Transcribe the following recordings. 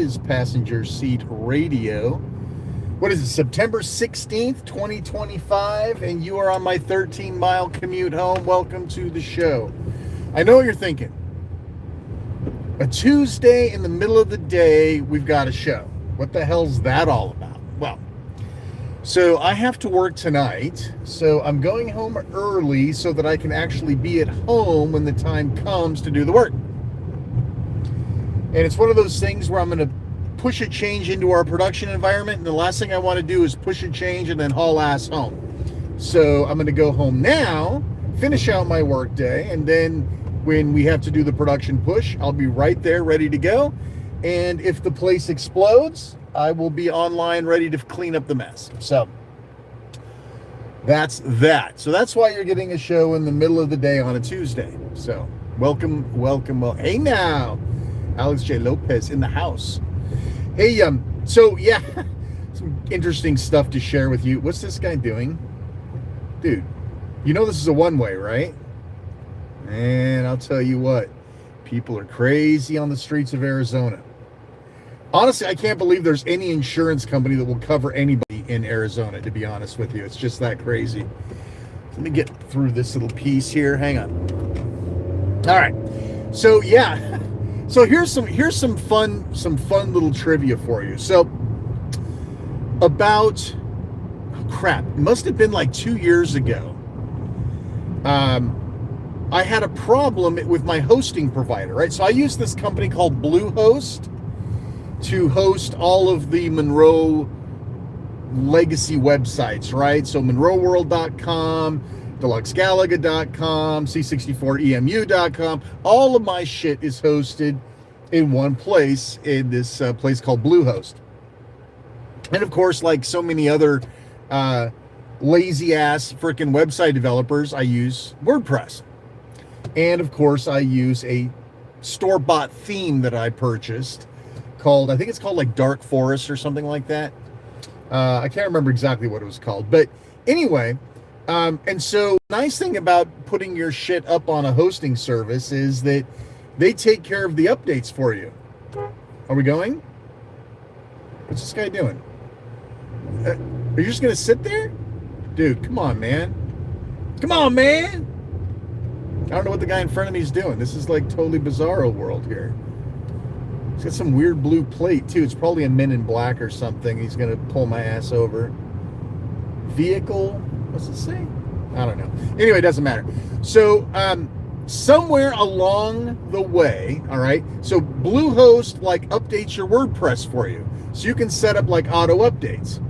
is Passenger Seat Radio. What is it, September 16th, 2025, and you are on my 13-mile commute home. Welcome to the show. I know what you're thinking. A Tuesday in the middle of the day, we've got a show. What the hell's that all about? Well, so I have to work tonight, so I'm going home early so that I can actually be at home when the time comes to do the work. And it's one of those things where I'm going to push a change into our production environment, and the last thing I want to do is push a change and then haul ass home. So I'm going to go home now, finish out my work day, and then when we have to do the production push, I'll be right there ready to go. And if the place explodes, I will be online ready to clean up the mess. So that's that. So that's why you're getting a show in the middle of the day on a Tuesday. So welcome. Hey now, Alex J. Lopez in the house. Hey, so yeah, some interesting stuff to share with you. What's this guy doing? Dude, you know this is a one-way, right? And I'll tell you what, people are crazy on the streets of Arizona. Honestly, I can't believe there's any insurance company that will cover anybody in Arizona, to be honest with you. It's just that crazy. Let me get through this little piece here. Hang on. All right. So yeah. So here's some fun little trivia for you. So about it must have been like 2 years ago. I had a problem with my hosting provider, right? So I use this company called Bluehost to host all of the Monroe legacy websites, right? So monroeworld.com, deluxegalaga.com, c64emu.com. All of my shit is hosted in one place, in this place called Bluehost. And of course, like so many other lazy ass freaking website developers, I use WordPress. And of course, I use a store-bought theme that I purchased called, I think it's called like Dark Forest or something like that. I can't remember exactly what it was called, but anyway. And so nice thing about putting your shit up on a hosting service is that they take care of the updates for you. Are we going? What's this guy doing? Are you just going to sit there? Dude, come on, man. Come on, man. I don't know what the guy in front of me is doing. This is like totally bizarro world here. He's got some weird blue plate too. It's probably a Men in Black or something. He's going to pull my ass over. Vehicle. What's it say? I don't know. Anyway, it doesn't matter. So somewhere along the way, all right, so Bluehost like updates your WordPress for you. So you can set up like auto updates.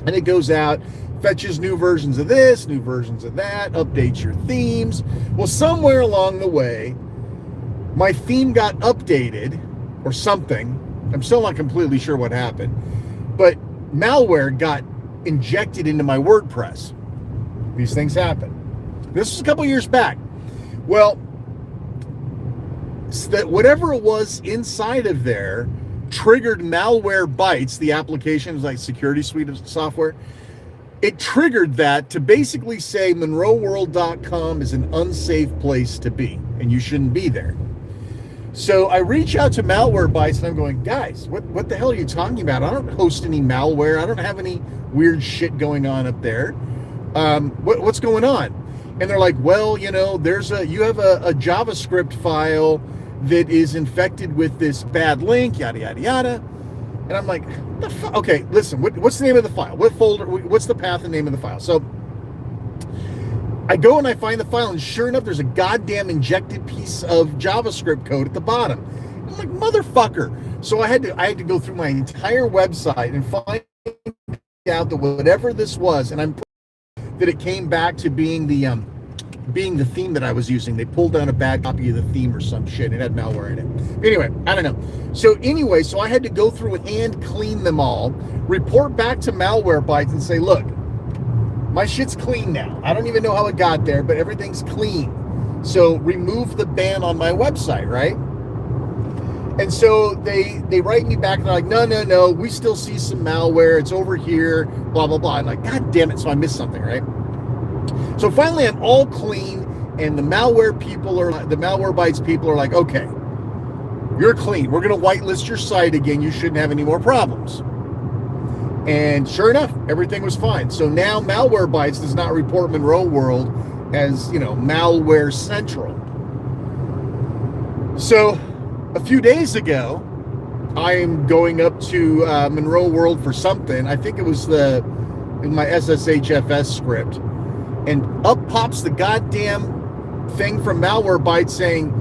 And it goes out, fetches new versions of this, new versions of that, updates your themes. Well, somewhere along the way, my theme got updated or something. I'm still not completely sure what happened. But malware got injected into my WordPress. These things happen. This was a couple years back. Well, so that whatever it was inside of there triggered Malwarebytes, the application, like security suite of software. It triggered that to basically say monroeworld.com is an unsafe place to be and you shouldn't be there. So I reach out to Malwarebytes and I'm going, guys, what the hell are you talking about? I don't host any malware. I don't have any weird shit going on up there. What's going on? And they're like, well, you know, you have a JavaScript file that is infected with this bad link, yada, yada, yada. And I'm like, the fuck? Okay, listen, what's the name of the file? What folder? What's the path and name of the file? So I go and I find the file, and sure enough, there's a goddamn injected piece of JavaScript code at the bottom. I'm like, motherfucker. So I had to go through my entire website and find out that whatever this was, and I'm that it came back to being the theme that I was using. They pulled down a bad copy of the theme or some shit. It had malware in it. Anyway, I don't know. So I had to go through and hand clean them all, report back to Malwarebytes and say, look, my shit's clean now. I don't even know how it got there, but everything's clean. So remove the ban on my website, right? And so they write me back and they're like, no, we still see some malware. It's over here, blah, blah, blah. I'm like, God damn it. So I missed something, right? So finally I'm all clean and the Malwarebytes people are like, okay, You're clean. We're going to whitelist your site again. You shouldn't have any more problems. And sure enough, everything was fine. So now Malwarebytes does not report Monroe World as, malware central. So a few days ago, I am going up to Monroe World for something. I think it was in my SSHFS script. And up pops the goddamn thing from Malwarebytes saying,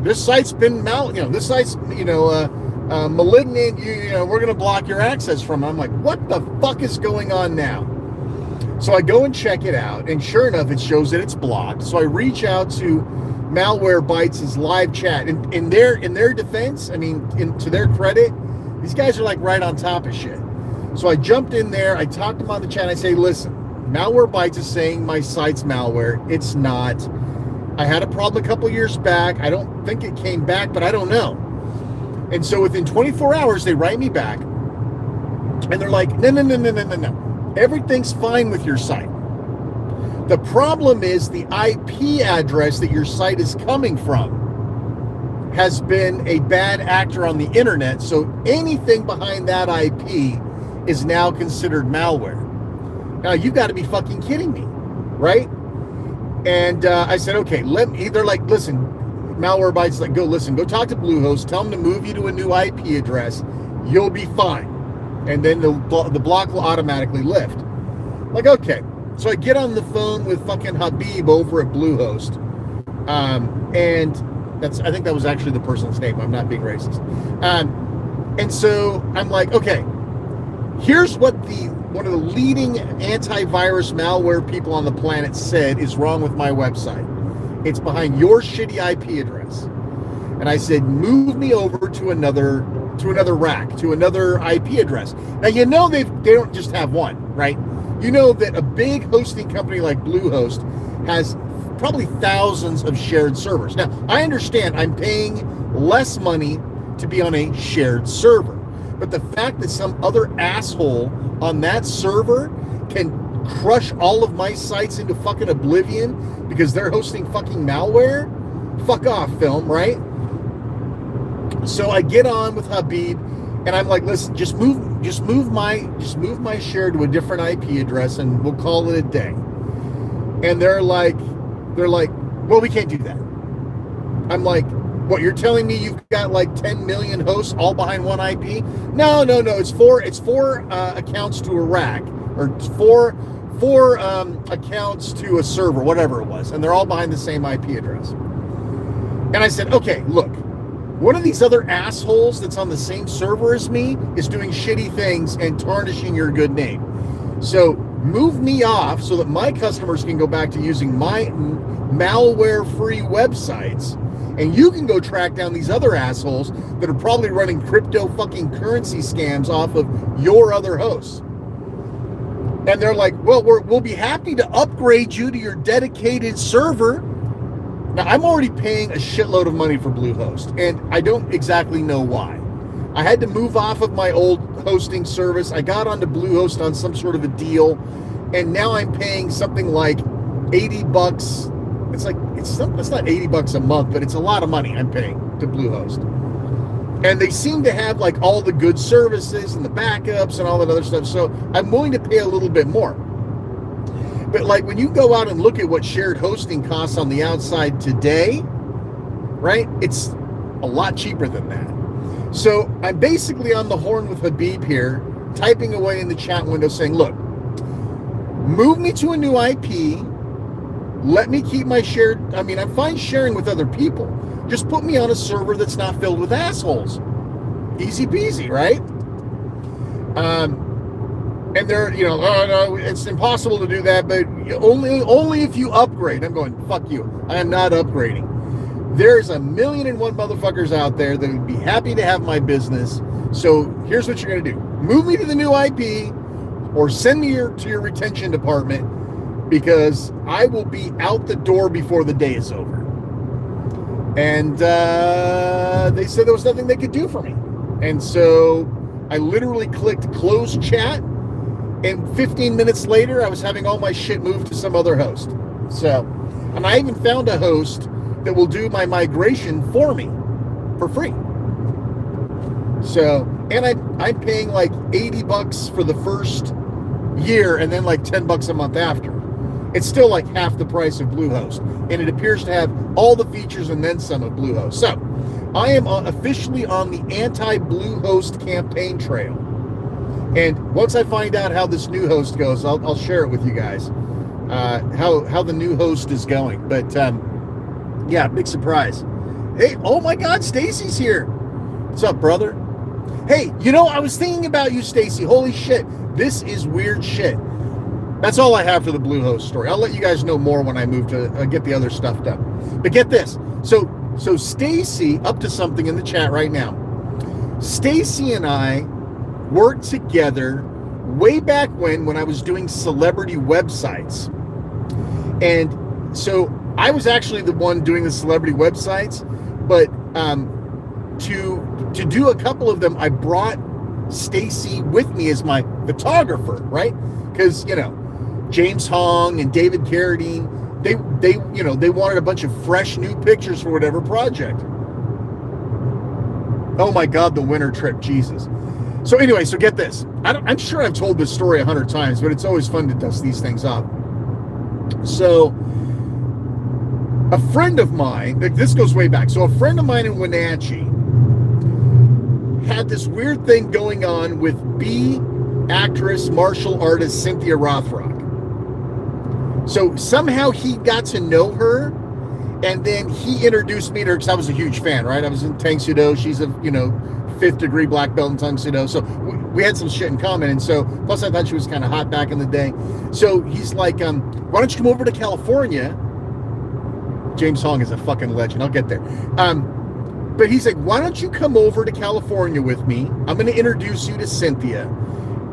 this site's been this site's malignant. We're gonna block your access from it. I'm like, what the fuck is going on now? So I go and check it out, and sure enough, it shows that it's blocked. So I reach out to Malwarebytes' live chat, and in their defense, to their credit, these guys are like right on top of shit. So I jumped in there, I talked to them on the chat, and I say, listen, Malwarebytes is saying my site's malware. It's not. I had a problem a couple years back. I don't think it came back, but I don't know. And so within 24 hours, they write me back, and they're like, no. Everything's fine with your site. The problem is the IP address that your site is coming from has been a bad actor on the internet, so anything behind that IP is now considered malware. Now, you've got to be fucking kidding me, right? And I said, okay, they're like, listen, Malwarebytes, like, go talk to Bluehost, tell them to move you to a new IP address, you'll be fine. And then the block will automatically lift. Like, okay. So I get on the phone with fucking Habib over at Bluehost. And I think that was actually the person's name. I'm not being racist. And so I'm like, okay, here's what one of the leading antivirus malware people on the planet said is wrong with my website. It's behind your shitty IP address. And I said, move me over to another rack, to another IP address. Now, they don't just have one, right? You know that a big hosting company like Bluehost has probably thousands of shared servers. Now, I understand I'm paying less money to be on a shared server. But the fact that some other asshole on that server can crush all of my sites into fucking oblivion because they're hosting fucking malware, fuck off, film, right? So I get on with Habib, and I'm like, listen, just move my share to a different IP address, and we'll call it a day. And they're like, well, we can't do that. I'm like, what, you're telling me you've got like 10 million hosts all behind one IP? No. It's four accounts to a rack, or four accounts to a server, whatever it was, and they're all behind the same IP address. And I said, okay, look, one of these other assholes that's on the same server as me is doing shitty things and tarnishing your good name. So move me off so that my customers can go back to using my malware-free websites, and you can go track down these other assholes that are probably running crypto fucking currency scams off of your other hosts. And they're like, well, we'll be happy to upgrade you to your dedicated server. Now, I'm already paying a shitload of money for Bluehost, and I don't exactly know why. I had to move off of my old hosting service. I got onto Bluehost on some sort of a deal, and now I'm paying something like $80. It's not $80 a month, but it's a lot of money I'm paying to Bluehost. And they seem to have like all the good services and the backups and all that other stuff. So I'm willing to pay a little bit more. But like when you go out and look at what shared hosting costs on the outside today, right? It's a lot cheaper than that. So I'm basically on the horn with Habib here, typing away in the chat window saying, look, move me to a new IP. Let me keep my shared, I'm fine sharing with other people. Just put me on a server that's not filled with assholes. Easy peasy, right? And they're, oh no, it's impossible to do that, but only if you upgrade. I'm going, fuck you. I am not upgrading. There's 1,000,001 motherfuckers out there that would be happy to have my business. So here's what you're going to do. Move me to the new IP or send me to your retention department, because I will be out the door before the day is over. And they said there was nothing they could do for me. And so I literally clicked close chat, and 15 minutes later, I was having all my shit moved to some other host. So, and I even found a host that will do my migration for me. for free. So, and I'm paying like $80 for the first year and then like $10 a month after. It's still like half the price of Bluehost, and it appears to have all the features and then some of Bluehost. So I am officially on the anti-Bluehost campaign trail, and once I find out how this new host goes, I'll share it with you guys, how the new host is going. But yeah, big surprise. Hey, oh my God, Stacy's here. What's up, brother? Hey, you know, I was thinking about you, Stacy. Holy shit, this is weird shit. That's all I have for the Bluehost story. I'll let you guys know more when I move to get the other stuff done. But get this. So Stacy, up to something in the chat right now. Stacy and I worked together way back when I was doing celebrity websites. And so I was actually the one doing the celebrity websites, but to do a couple of them, I brought Stacy with me as my photographer, right? Because, you know, James Hong and David Carradine, they wanted a bunch of fresh new pictures for whatever project. Oh my God, the winter trip, Jesus. So anyway, so get this. I'm sure I've told this story 100 times, but it's always fun to dust these things up. So a friend of mine, this goes way back. So a friend of mine in Wenatchee had this weird thing going on with B actress, martial artist Cynthia Rothrock. So somehow he got to know her, and then he introduced me to her because I was a huge fan, right? I was in Tang Soo Do. She's a, 5th degree black belt in Tang Soo Do. So we had some shit in common. And so, plus I thought she was kind of hot back in the day. So he's like, why don't you come over to California? James Hong is a fucking legend. I'll get there. But he's like, why don't you come over to California with me? I'm going to introduce you to Cynthia,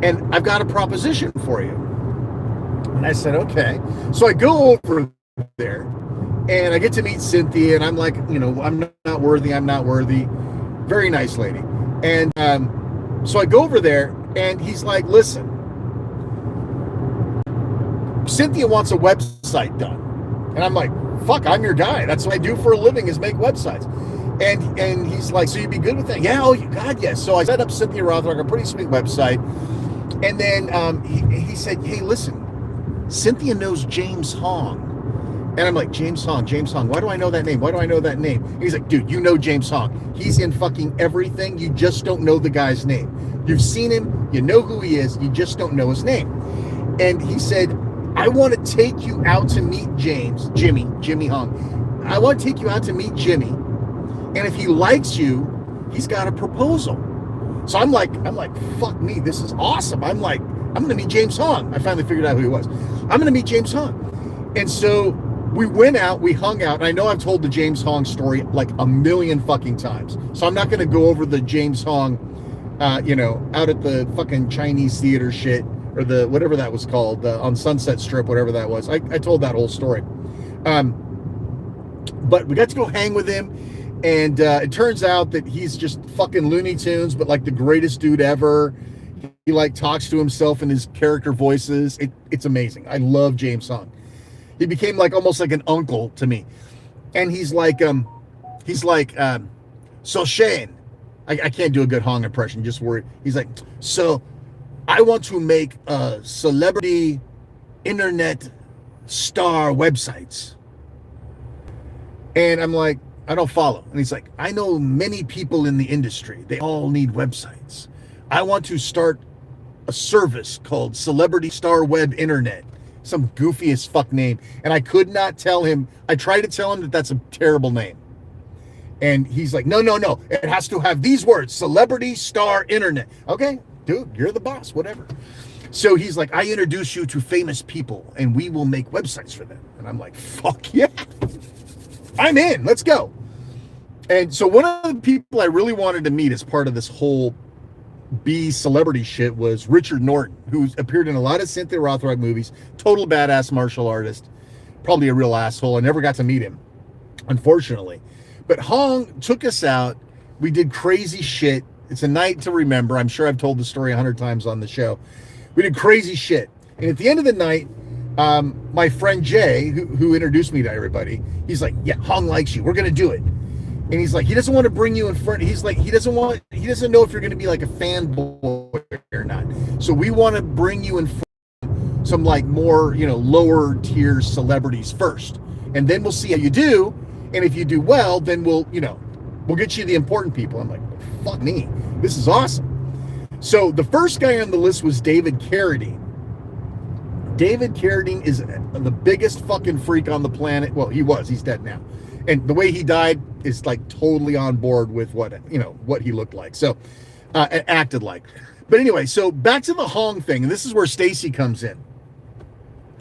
and I've got a proposition for you. And I said, okay. So I go over there, and I get to meet Cynthia, and I'm like, I'm not worthy. I'm not worthy. Very nice lady. And so I go over there, and he's like, listen, Cynthia wants a website done. And I'm like, fuck, I'm your guy. That's what I do for a living, is make websites. And he's like, so you'd be good with that? Yeah, oh, God, yes. So I set up Cynthia Rothrock, a pretty sweet website. And then he said, hey, listen, Cynthia knows James Hong. And I'm like, James Hong. Why do I know that name? And he's like, dude, you know James Hong. He's in fucking everything. You just don't know the guy's name. You've seen him. You know who he is. You just don't know his name. And he said, I want to take you out to meet Jimmy Hong. I want to take you out to meet Jimmy. And if he likes you, he's got a proposal. So I'm like, fuck me, this is awesome. I'm like, I'm going to meet James Hong. I finally figured out who he was. I'm going to meet James Hong. And so we went out, we hung out. And I know I've told the James Hong story like a million fucking times. So I'm not going to go over the James Hong, out at the fucking Chinese theater shit, or the, whatever that was called, on Sunset Strip, whatever that was. I told that whole story. But we got to go hang with him. And it turns out that he's just fucking Looney Tunes, but like the greatest dude ever. He like talks to himself in his character voices. It's amazing. I love James Hong. He became like almost like an uncle to me. And he's like, so Shane, I can't do a good Hong impression, just worried. He's like, so I want to make celebrity internet star websites. And I'm like, I don't follow. And he's like, I know many people in the industry. They all need websites. I want to start a service called Celebrity Star Web Internet. Some goofy as fuck name. And I could not tell him. I tried to tell him that that's a terrible name. And he's like, no. It has to have these words, Celebrity Star Internet. Okay, dude, you're the boss, whatever. So he's like, I introduce you to famous people and we will make websites for them. And I'm like, fuck yeah. I'm in, let's go. And so one of the people I really wanted to meet as part of this whole B celebrity shit was Richard Norton, who's appeared in a lot of Cynthia Rothrock movies, total badass martial artist, probably a real asshole. I never got to meet him, unfortunately. But Hong took us out. We did crazy shit. It's a night to remember. I'm sure I've told the story 100 times on the show. We did crazy shit. And at the end of the night, my friend Jay, who introduced me to everybody, he's like, yeah, Hong likes you. We're going to do it. And he's like, he doesn't want to bring you in front. He's like, he doesn't know if you're going to be like a fanboy or not. So we want to bring you in front of some like more, lower tier celebrities first. And then we'll see how you do. And if you do well, then we'll get you the important people. I'm like, fuck me. This is awesome. So the first guy on the list was David Carradine. David Carradine is the biggest fucking freak on the planet. Well, he was. He's dead now. And the way he died is like totally on board with what he looked like. So, and acted like. But anyway, so back to the Hong thing. And this is where Stacy comes in.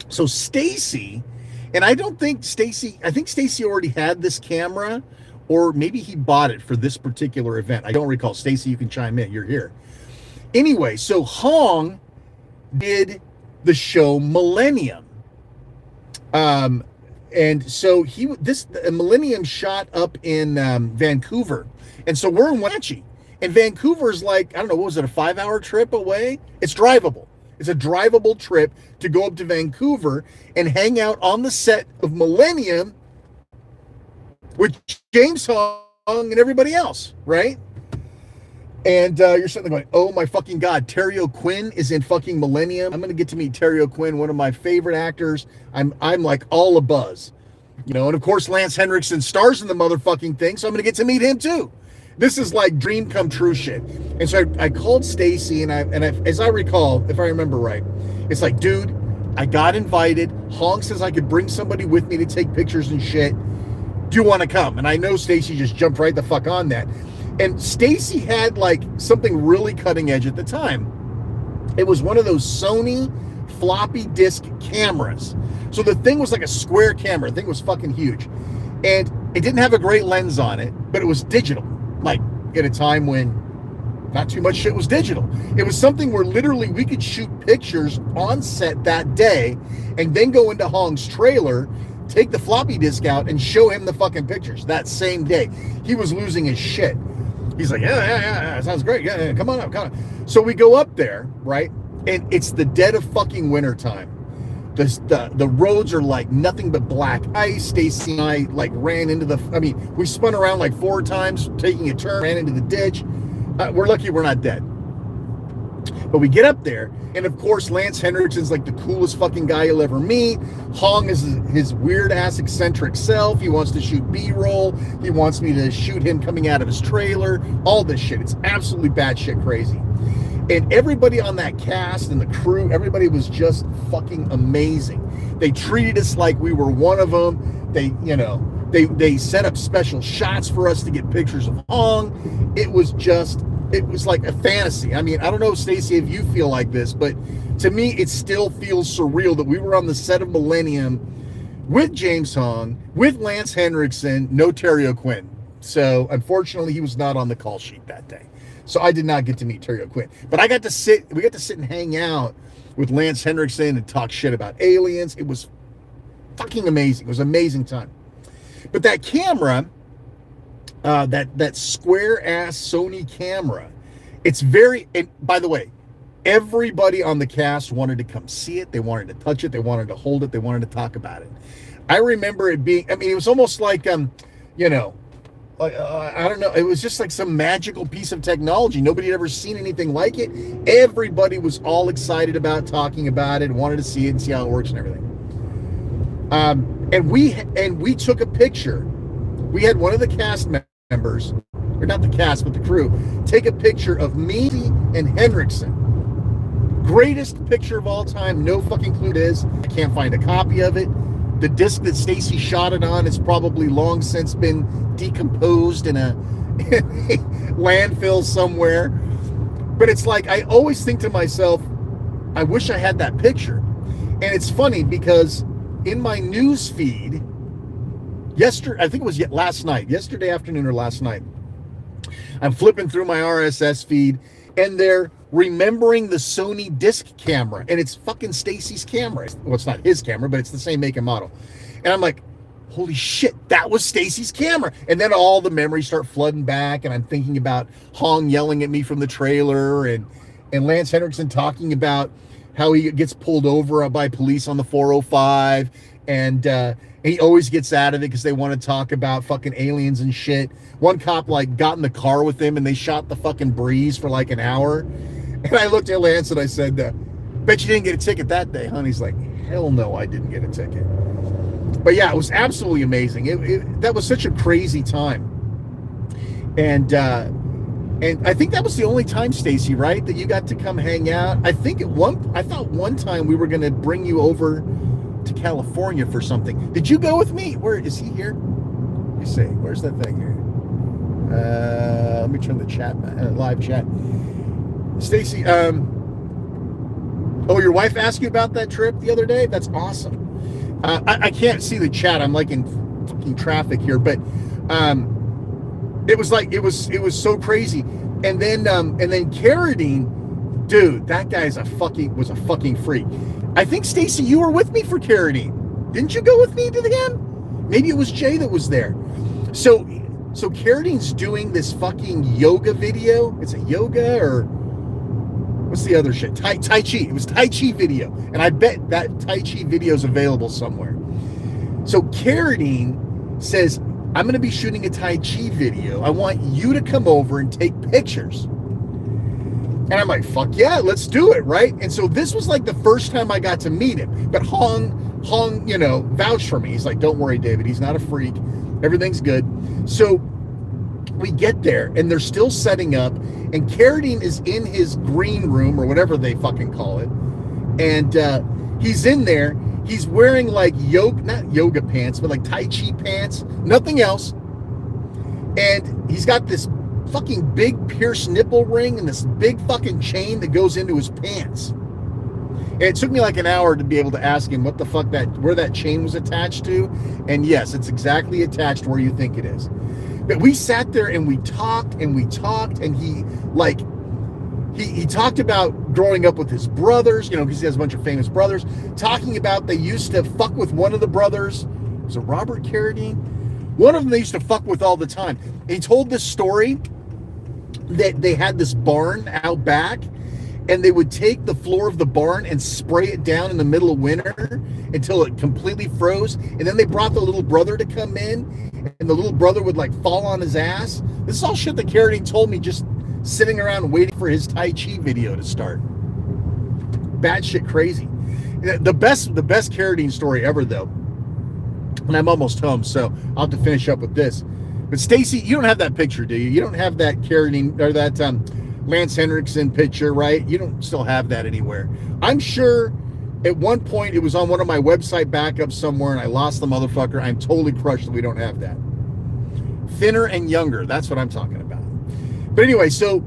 So Stacy, and I think Stacy already had this camera, or maybe he bought it for this particular event. I don't recall. Stacy, you can chime in. You're here. Anyway, so Hong did the show Millennium. And so Millennium shot up in Vancouver. And so we're in Wenatchee. And Vancouver's like, I don't know, what was it, a 5-hour trip away? It's drivable. It's a drivable trip to go up to Vancouver and hang out on the set of Millennium with James Hong and everybody else, right? And you're sitting there going, oh my fucking God, Terry O'Quinn is in fucking Millennium. I'm going to get to meet Terry O'Quinn, one of my favorite actors. I'm like all abuzz. And of course Lance Henriksen stars in the motherfucking thing, so I'm going to get to meet him too. This is like dream come true shit. And so I called Stacy, and as I recall, if I remember right, it's like, dude, I got invited. Hong says I could bring somebody with me to take pictures and shit. Do you want to come? And I know Stacy just jumped right the fuck on that. And Stacy had like something really cutting edge at the time. It was one of those Sony floppy disk cameras. So the thing was like a square camera. The thing was fucking huge. And it didn't have a great lens on it, but it was digital. Like at a time when not too much shit was digital. It was something where literally we could shoot pictures on set that day and then go into Hong's trailer, take the floppy disk out and show him the fucking pictures that same day. He was losing his shit. He's like, yeah, sounds great. Yeah, come on up. So we go up there, right? And it's the dead of fucking winter time. The roads are like nothing but black ice. Stacy and I like ran into we spun around like 4 times, taking a turn, ran into the ditch. We're lucky we're not dead. But we get up there, and of course, Lance Henriksen's like the coolest fucking guy you'll ever meet. Hong is his weird-ass eccentric self. He wants to shoot B-roll. He wants me to shoot him coming out of his trailer. All this shit. It's absolutely batshit crazy. And everybody on that cast and the crew, everybody was just fucking amazing. They treated us like we were one of them. They set up special shots for us to get pictures of Hong. It was like a fantasy. I mean, I don't know, Stacey, if you feel like this, but to me, it still feels surreal that we were on the set of Millennium with James Hong, with Lance Henriksen, no Terry O'Quinn. So unfortunately, he was not on the call sheet that day. So I did not get to meet Terry O'Quinn. But we got to sit and hang out with Lance Henriksen and talk shit about aliens. It was fucking amazing. It was an amazing time. But that camera, that square-ass Sony camera, it's very, and by the way, everybody on the cast wanted to come see it. They wanted to touch it. They wanted to hold it. They wanted to talk about it. I remember it being, it was almost like, I don't know. It was just like some magical piece of technology. Nobody had ever seen anything like it. Everybody was all excited about talking about it, wanted to see it and see how it works and everything. And we took a picture. We had one of the cast members, or not the cast, but the crew, take a picture of me and Henriksen. Greatest picture of all time. No fucking clue it is. I can't find a copy of it. The disc that Stacy shot it on has probably long since been decomposed in a landfill somewhere. But it's like, I always think to myself, I wish I had that picture. And it's funny because in my news feed, I think it was yesterday afternoon or last night, I'm flipping through my RSS feed, and they're remembering the Sony disc camera, and it's fucking Stacy's camera. Well, it's not his camera, but it's the same make and model. And I'm like, holy shit, that was Stacy's camera. And then all the memories start flooding back, and I'm thinking about Hong yelling at me from the trailer, and Lance Henriksen talking about how he gets pulled over by police on the 405, and And he always gets out of it because they want to talk about fucking aliens and shit. One cop like got in the car with him and they shot the fucking breeze for like an hour. And I looked at Lance and I said, bet you didn't get a ticket that day, huh? And he's like, hell no, I didn't get a ticket. But yeah, it was absolutely amazing. That was such a crazy time. And I think that was the only time, Stacy, right, that you got to come hang out. I thought one time we were going to bring you over to California for something. Did you go with me? Where is he here? Let me see. Where's that thing here? Let me turn the chat, live chat. Stacy, oh, your wife asked you about that trip the other day? That's awesome. I can't see the chat. I'm like in fucking traffic here, but it was so crazy. And then Carradine, dude, that guy's was a fucking freak. I think Stacy, you were with me for Carradine. Didn't you go with me to the game? Maybe it was Jay that was there. So Carradine's doing this fucking yoga video. It's a yoga or what's the other shit? Tai Chi. It was Tai Chi video. And I bet that Tai Chi video is available somewhere. So Carradine says, I'm going to be shooting a Tai Chi video. I want you to come over and take pictures. And I'm like, fuck yeah, let's do it, right? And so this was like the first time I got to meet him. But Hong, vouched for me. He's like, don't worry, David. He's not a freak. Everything's good. So we get there, and they're still setting up, and Carradine is in his green room, or whatever they fucking call it. And he's in there. He's wearing like not yoga pants, but like Tai Chi pants, nothing else. And he's got this fucking big pierced nipple ring and this big fucking chain that goes into his pants. And it took me like an hour to be able to ask him what the fuck where that chain was attached to. And yes, it's exactly attached where you think it is. But we sat there and we talked, and he talked about growing up with his brothers, because he has a bunch of famous brothers, talking about they used to fuck with one of the brothers. Was it Robert Carradine? One of them they used to fuck with all the time. He told this story that they had this barn out back, and they would take the floor of the barn and spray it down in the middle of winter until it completely froze. And then they brought the little brother to come in, and the little brother would like fall on his ass. This is all shit that Carradine told me just sitting around waiting for his Tai Chi video to start. Batshit crazy. The best Carradine story ever, though, and I'm almost home, so I'll have to finish up with this. But Stacy, you don't have that picture, do you? You don't have that Carradine or that Lance Henriksen picture, right? You don't still have that anywhere. I'm sure at one point it was on one of my website backups somewhere, and I lost the motherfucker. I'm totally crushed that we don't have that. Thinner and younger, that's what I'm talking about. But anyway, so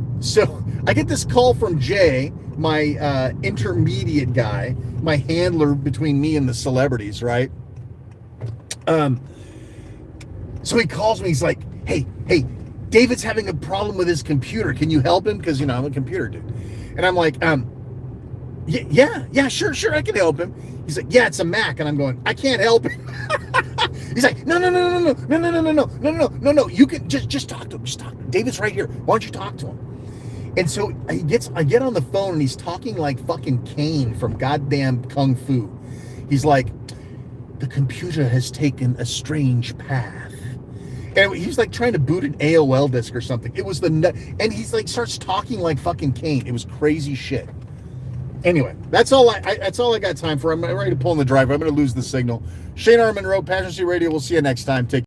I get this call from Jay, my intermediate guy, my handler between me and the celebrities, right? So he calls me. He's like, hey, David's having a problem with his computer. Can you help him? Because, I'm a computer dude. And I'm like, yeah, sure, I can help him. He's like, yeah, it's a Mac. And I'm going, I can't help him. He's like, no. You can just talk to him. Just talk to him. David's right here. Why don't you talk to him? And so I get on the phone, and he's talking like fucking Kane from goddamn Kung Fu. He's like, the computer has taken a strange path. And he's like trying to boot an AOL disk or something. It was and he's like starts talking like fucking Kane. It was crazy shit. Anyway, that's all I got time for. I'm ready to pull in the driver. I'm going to lose the signal. Shane R. Monroe, Passion City Radio. We'll see you next time. Take care.